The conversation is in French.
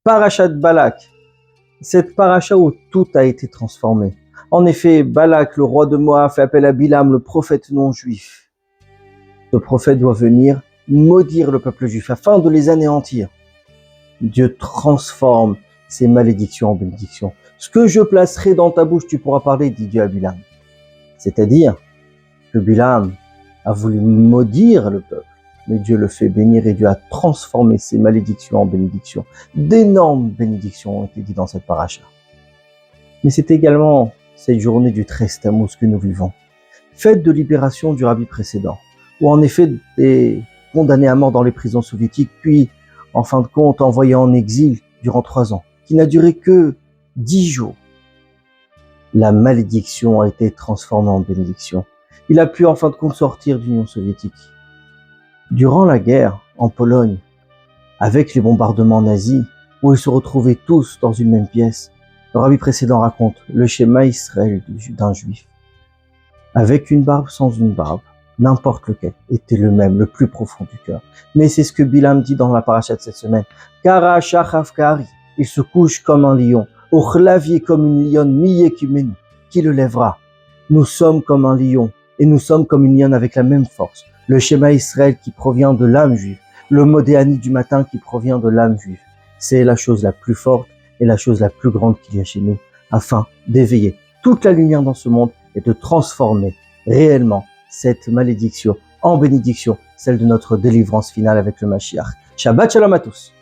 Parashat Balak, cette paracha où tout a été transformé. En effet, Balak, le roi de Moab, fait appel à Bilam, le prophète non juif. Ce prophète doit venir maudire le peuple juif afin de les anéantir. Dieu transforme ces malédictions en bénédictions. Ce que je placerai dans ta bouche, tu pourras parler, dit Dieu à Bilam. C'est-à-dire que Bilam a voulu maudire le peuple, mais Dieu le fait bénir et Dieu a transformé ces malédictions en bénédictions. D'énormes bénédictions ont été dites dans cette paracha. Mais c'est également cette journée du 13 Tammuz que nous vivons, fête de libération du rabbi précédent, où en effet des condamnés à mort dans les prisons soviétiques, puis en fin de compte envoyés en exil durant 3 ans, qui n'a duré que 10 jours. La malédiction a été transformée en bénédiction. Il a pu en fin de compte sortir de l'Union soviétique. Durant la guerre en Pologne, avec les bombardements nazis, où ils se retrouvaient tous dans une même pièce, le rabbi précédent raconte le schéma Israël d'un juif. Avec une barbe, sans une barbe, n'importe lequel, était le même, le plus profond du cœur. Mais c'est ce que Bilam dit dans la paracha de cette semaine. Kara shachav kari, il se couche comme un lion, au clavier comme une lionne, miyekumenu, qui le lèvera. Nous sommes comme un lion, et nous sommes comme une lionne avec la même force. Le schéma Israël qui provient de l'âme juive, le modéani du matin qui provient de l'âme juive. C'est la chose la plus forte et la chose la plus grande qu'il y a chez nous, afin d'éveiller toute la lumière dans ce monde et de transformer réellement cette malédiction en bénédiction, celle de notre délivrance finale avec le Mashiach. Shabbat Shalom à tous.